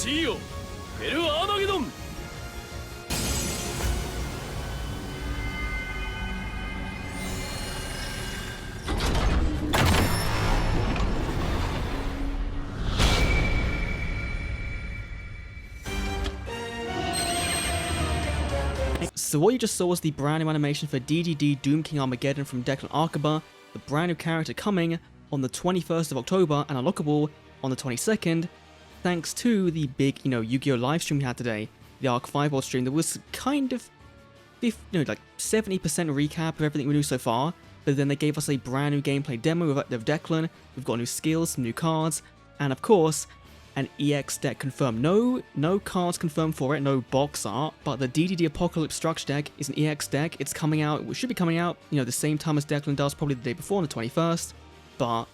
So what you just saw was the brand new animation for DDD Doom King Armageddon from DECLAN AKABA, the brand new character coming on the 21st of October and unlockable on the 22nd, thanks to the big, Yu-Gi-Oh! Live stream we had today, the Arc 5 World stream. There was kind of, like 70% recap of everything we knew so far, but then they gave us a brand new gameplay demo of Declan. We've got new skills, some new cards, and of course, an EX deck confirmed. No cards confirmed for it, no box art, but the DDD Apocalypse Structure deck is an EX deck. It's coming out, it should be coming out, the same time as Declan does, probably the day before, on the 21st, but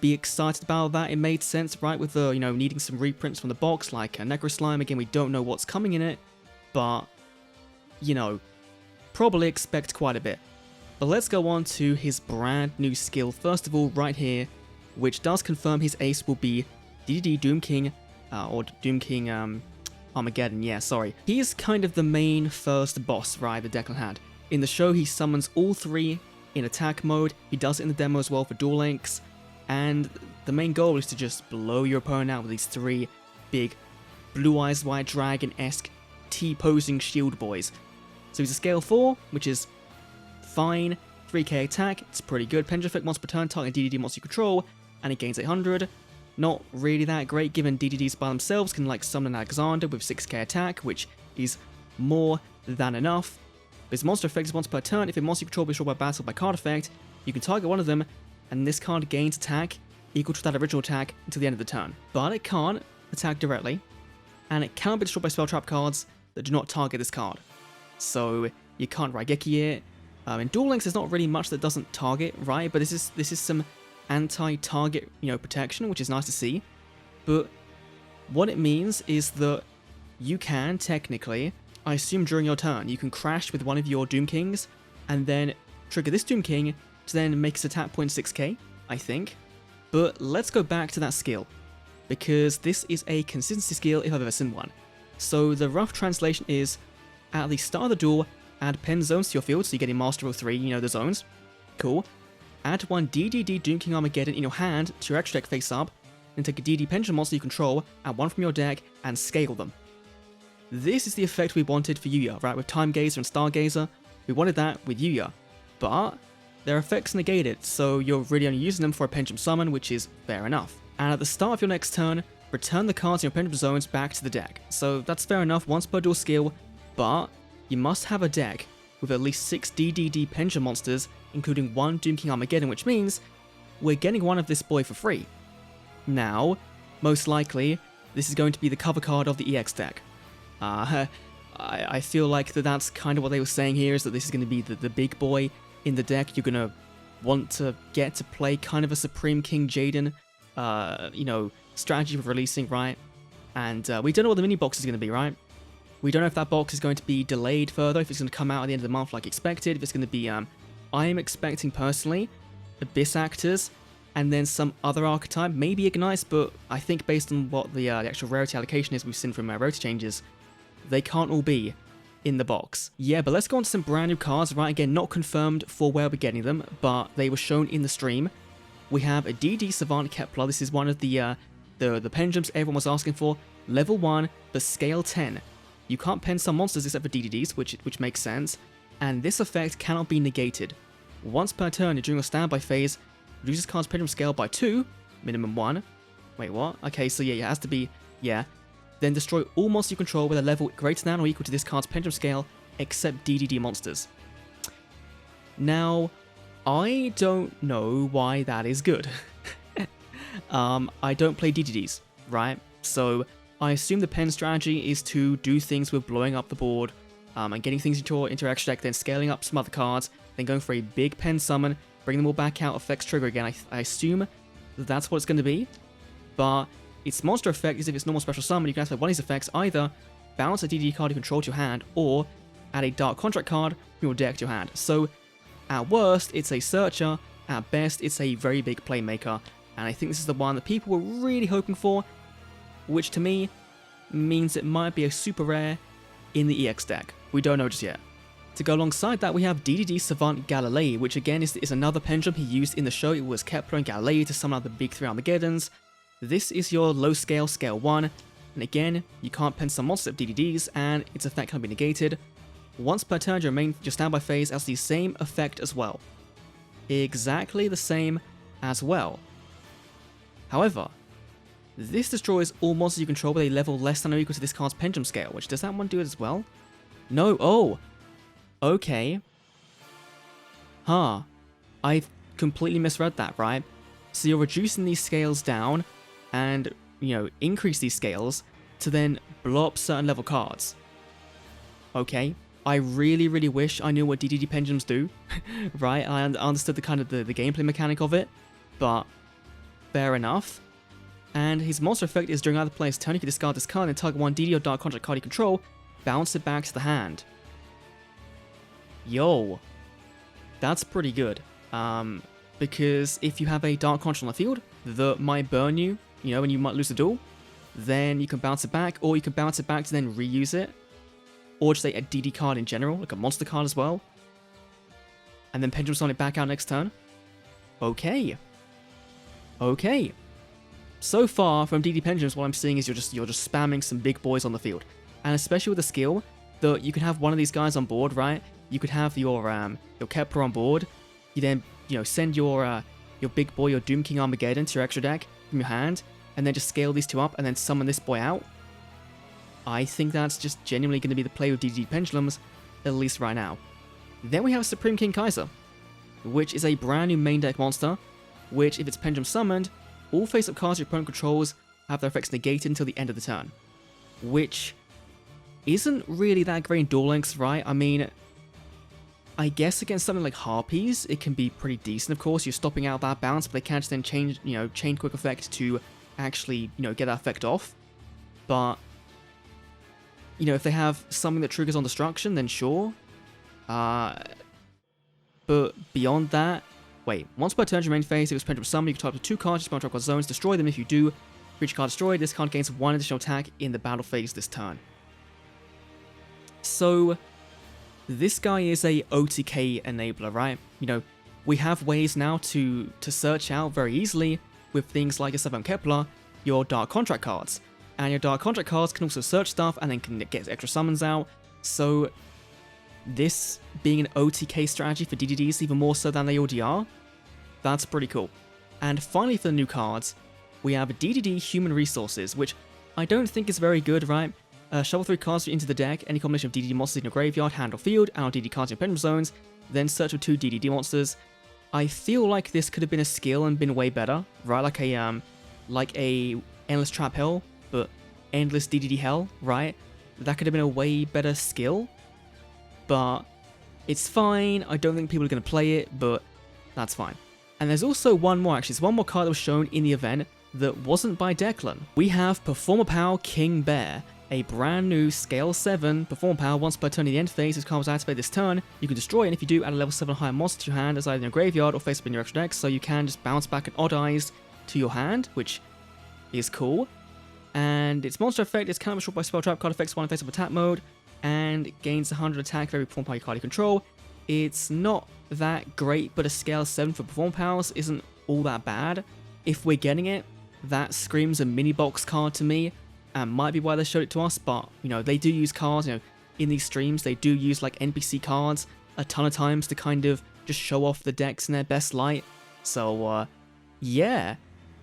be excited about that. It made sense, right, with the, needing some reprints from the box, like a Necro Slime. Again, we don't know what's coming in it, but, probably expect quite a bit. But let's go on to his brand new skill, first of all, right here, which does confirm his ace will be DDD Doom King, or Doom King Armageddon, yeah, sorry. He is kind of the main first boss, right, that Declan had. In the show, he summons all three in attack mode. He does it in the demo as well for Duel Links, and the main goal is to just blow your opponent out with these three big Blue Eyes White Dragon-esque T-posing shield boys. So he's a scale 4, which is fine. 3k attack, it's pretty good. Pendulum effect once per turn, target DDD monster you control, and he gains 800. Not really that great, given DDDs by themselves can summon Alexander with 6k attack, which is more than enough. But his monster effect is once per turn. If a monster you control is destroyed by battle by card effect, you can target one of them, and this card gains attack equal to that original attack until the end of the turn. But it can't attack directly, and it can be destroyed by spell trap cards that do not target this card. So you can't Raigeki it. In Duel Links, there's not really much that doesn't target, right? But this is some anti-target, protection, which is nice to see. But what it means is that you can technically, I assume during your turn, you can crash with one of your Doom Kings and then trigger this Doom King to then make his attack point 6k, I think. But let's go back to that skill, because this is a consistency skill if I've ever seen one. So the rough translation is, at the start of the duel, add pen zones to your field, so you're getting Master of 3, the zones. Cool. Add one DDD Doom King Armageddon in your hand to your extra deck face up, then take a DD Pendulum monster you control, add one from your deck, and scale them. This is the effect we wanted for Yuya, right? With Time Gazer and Stargazer, we wanted that with Yuya. But their effects negated, so you're really only using them for a Pendulum summon, which is fair enough. And at the start of your next turn, return the cards in your Pendulum zones back to the deck. So that's fair enough, once per duel skill, but you must have a deck with at least 6 DDD Pendulum monsters, including one Doom King Armageddon, which means we're getting one of this boy for free. Now, most likely, this is going to be the cover card of the EX deck. I feel like that's kind of what they were saying here, is that this is going to be the big boy in the deck. You're going to want to get to play kind of a Supreme King Jaden, strategy of releasing, right? And we don't know what the mini box is going to be, right? We don't know if that box is going to be delayed further, if it's going to come out at the end of the month like expected, if it's going to be, I'm expecting personally, Abyss Actors, and then some other archetype, maybe Ignites, but I think based on what the actual rarity allocation is we've seen from rarity changes, they can't all be in the box. Yeah, but let's go on to some brand new cards, right? Again, not confirmed for where we're getting them, but they were shown in the stream. We have a DD Savant Kepler. This is one of the pendulums everyone was asking for. Level 1, but scale 10. You can't pen some monsters except for DDDs, which makes sense, and this effect cannot be negated. Once per turn during a standby phase, reduces card's pendulum scale by 2, minimum 1. Wait, what? Okay, so yeah, it has to be, yeah. Then destroy all monsters you control with a level greater than or equal to this card's pendulum scale, except DDD monsters. Now, I don't know why that is good. I don't play DDDs, right? So I assume the pen strategy is to do things with blowing up the board, and getting things into your extra deck, then scaling up some other cards, then going for a big pen summon, bring them all back out, effects trigger again. I assume that's what it's going to be, but its monster effect is if it's normal special summon, you can activate one of these effects, either bounce a DD card you control to your hand, or add a Dark Contract card from your deck to your hand. So at worst, it's a searcher, at best, it's a very big playmaker, and I think this is the one that people were really hoping for, which to me means it might be a super rare in the EX deck. We don't know just yet. To go alongside that, we have DDD Savant Galilei, which again is another pendulum he used in the show. It was Kepler and Galilei to summon out the big 3 Armageddons. This is your low scale, scale 1, and again, you can't pen some monsters of DDDs, and its effect can be negated. Once per turn, your standby phase has the same effect as well. Exactly the same as well. However, this destroys all monsters you control with a level less than or equal to this card's pendulum scale, which does that one do it as well? No, oh! Okay. Huh. I've completely misread that, right? So you're reducing these scales down and, you know, increase these scales to then blow up certain level cards. Okay. I really, really wish I knew what DDD pendulums do, right? I understood the kind of the gameplay mechanic of it, but fair enough. And his monster effect is during either player's turn, you can discard this card and target one DD or Dark Contract card you control, bounce it back to the hand. Yo, that's pretty good. Because if you have a Dark Contract on the field that might burn you, you know, and you might lose the duel, then you can bounce it back, or you can bounce it back to then reuse it, or just a DD card in general, like a monster card as well, and then Pendulum Summon it back out next turn. Okay. Okay. So far from DD Pendulums, what I'm seeing is you're just spamming some big boys on the field, and especially with the skill that you can have one of these guys on board, right? You could have your Kepler on board. You then, you know, send your big boy, your Doom King Armageddon to your extra deck from your hand, and then just scale these two up and then summon this boy out. I think that's just genuinely going to be the play with DD Pendulums, at least right now. Then we have Supreme King Kaiser, which is a brand new main deck monster, which if it's Pendulum summoned, all face-up cards your opponent controls have their effects negated until the end of the turn. Which isn't really that great in Duel Links, right? I mean, I guess against something like Harpies, it can be pretty decent, of course. You're stopping out that bounce, but they can't just then change, you know, chain quick effect to actually, you know, get that effect off. But, you know, if they have something that triggers on destruction, then sure. But beyond that, wait, once per turn, your main phase, if it's Pendulum Summon, you can type up to 2 cards, spell trap card zones, destroy them. If you do, for each card destroyed, this card gains 1 additional attack in the battle phase this turn. So, this guy is a OTK enabler, right? You know, we have ways now to search out very easily with things like a 7 Kepler, your Dark Contract cards. And your Dark Contract cards can also search stuff and then can get extra summons out. So, this being an OTK strategy for DDDs even more so than they already are, that's pretty cool. And finally for the new cards, we have DDD Human Resources, which I don't think is very good, right? Shuffle 3 cards into the deck, any combination of DDD monsters in your graveyard, hand or field, and DDD cards in your Pendulum Zones, then search for 2 DDD monsters. I feel like this could have been a skill and been way better, right? Like a Endless Trap Hell, but Endless DDD Hell, right? That could have been a way better skill. But it's fine. I don't think people are going to play it, but that's fine. And there's also one more, actually. There's one more card that was shown in the event that wasn't by DECLAN. We have Performer Power King Bear, a brand new Scale 7 Performer Power. Once per turn in the end phase, this card was activated this turn. You can destroy it, and if you do, add a level 7 higher monster to your hand as either in your graveyard or face up in your extra deck, so you can just bounce back an Odd Eyes to your hand, which is cool. And its monster effect is counter short by spell trap card effects 1 in face up attack mode, and gains 100 attack for every Perform Power card you control. It's not that great, but a Scale 7 for Perform Powers isn't all that bad. If we're getting it, that screams a mini box card to me, and might be why they showed it to us, but, you know, they do use cards, you know, in these streams, they do use, like, NPC cards a ton of times to kind of just show off the decks in their best light. So, yeah.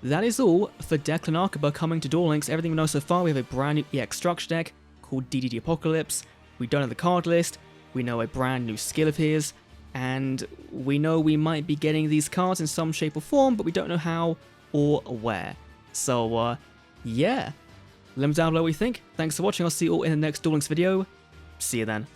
That is all for DECLAN AKABA coming to Duel Links. Everything we know so far, we have a brand new EX structure deck called DDD Apocalypse. We don't know the card list, we know a brand new skill of his, and we know we might be getting these cards in some shape or form, but we don't know how or where. So, yeah. Let me know down below what you think. Thanks for watching, I'll see you all in the next Duel Links video. See you then.